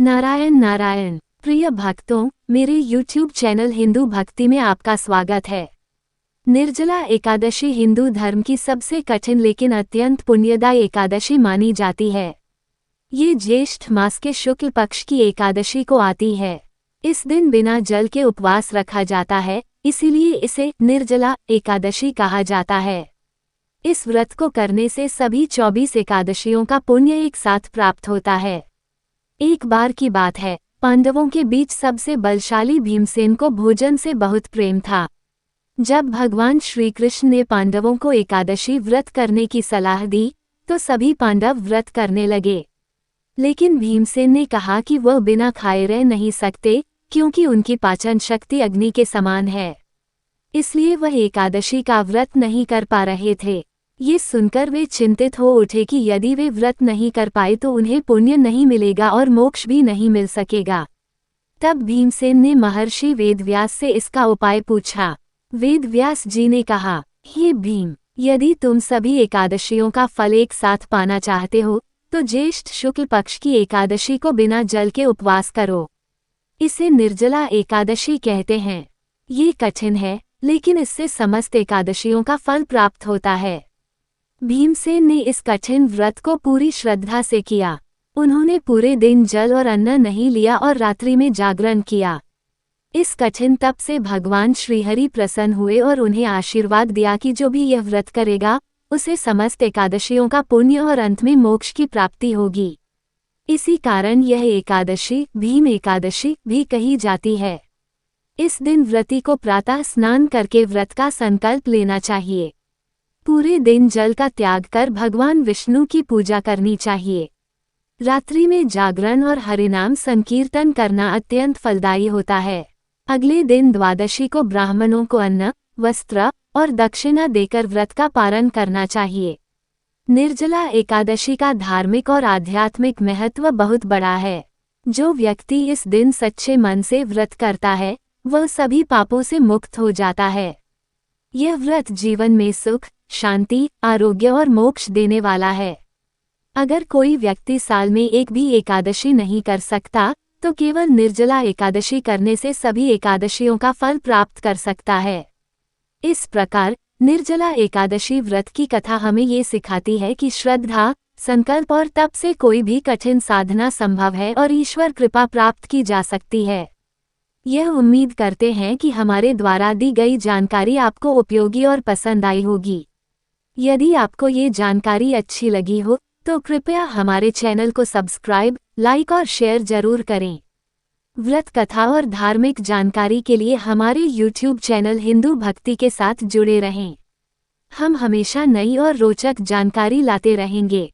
नारायण नारायण। प्रिय भक्तों, मेरे YouTube चैनल हिंदू भक्ति में आपका स्वागत है। निर्जला एकादशी हिंदू धर्म की सबसे कठिन लेकिन अत्यंत पुण्यदायी एकादशी मानी जाती है। ये ज्येष्ठ मास के शुक्ल पक्ष की एकादशी को आती है। इस दिन बिना जल के उपवास रखा जाता है, इसीलिए इसे निर्जला एकादशी कहा जाता है। इस व्रत को करने से सभी 24 एकादशियों का पुण्य एक साथ प्राप्त होता है। एक बार की बात है, पांडवों के बीच सबसे बलशाली भीमसेन को भोजन से बहुत प्रेम था। जब भगवान श्री कृष्ण ने पांडवों को एकादशी व्रत करने की सलाह दी, तो सभी पांडव व्रत करने लगे। लेकिन भीमसेन ने कहा कि वह बिना खाए रह नहीं सकते, क्योंकि उनकी पाचन शक्ति अग्नि के समान है। इसलिए वह एकादशी का व्रत नहीं कर पा रहे थे। ये सुनकर वे चिंतित हो उठे कि यदि वे व्रत नहीं कर पाए तो उन्हें पुण्य नहीं मिलेगा और मोक्ष भी नहीं मिल सकेगा। तब भीमसेन ने महर्षि वेदव्यास से इसका उपाय पूछा। वेदव्यास जी ने कहा, हे भीम, यदि तुम सभी एकादशियों का फल एक साथ पाना चाहते हो, तो ज्येष्ठ शुक्ल पक्ष की एकादशी को बिना जल के उपवास करो। इसे निर्जला एकादशी कहते हैं। ये कठिन है, लेकिन इससे समस्त एकादशियों का फल प्राप्त होता है। भीमसेन ने इस कठिन व्रत को पूरी श्रद्धा से किया। उन्होंने पूरे दिन जल और अन्न नहीं लिया और रात्रि में जागरण किया। इस कठिन तप से भगवान श्रीहरि प्रसन्न हुए और उन्हें आशीर्वाद दिया कि जो भी यह व्रत करेगा, उसे समस्त एकादशियों का पुण्य और अंत में मोक्ष की प्राप्ति होगी। इसी कारण यह एकादशी भीम एकादशी भी कही जाती है। इस दिन व्रती को प्रातः स्नान करके व्रत का संकल्प लेना चाहिए। पूरे दिन जल का त्याग कर भगवान विष्णु की पूजा करनी चाहिए। रात्रि में जागरण और हरिनाम संकीर्तन करना अत्यंत फलदायी होता है। अगले दिन द्वादशी को ब्राह्मणों को अन्न, वस्त्र और दक्षिणा देकर व्रत का पारण करना चाहिए। निर्जला एकादशी का धार्मिक और आध्यात्मिक महत्व बहुत बड़ा है। जो व्यक्ति इस दिन सच्चे मन से व्रत करता है, वह सभी पापों से मुक्त हो जाता है। यह व्रत जीवन में सुख, शांति, आरोग्य और मोक्ष देने वाला है। अगर कोई व्यक्ति साल में एक भी एकादशी नहीं कर सकता, तो केवल निर्जला एकादशी करने से सभी एकादशियों का फल प्राप्त कर सकता है। इस प्रकार निर्जला एकादशी व्रत की कथा हमें ये सिखाती है कि श्रद्धा, संकल्प और तप से कोई भी कठिन साधना संभव है और ईश्वर कृपा प्राप्त की जा सकती है। यह उम्मीद करते हैं कि हमारे द्वारा दी गई जानकारी आपको उपयोगी और पसंद आई होगी। यदि आपको ये जानकारी अच्छी लगी हो, तो कृपया हमारे चैनल को सब्सक्राइब, लाइक और शेयर जरूर करें। व्रत कथा और धार्मिक जानकारी के लिए हमारे YouTube चैनल हिंदू भक्ति के साथ जुड़े रहें। हम हमेशा नई और रोचक जानकारी लाते रहेंगे।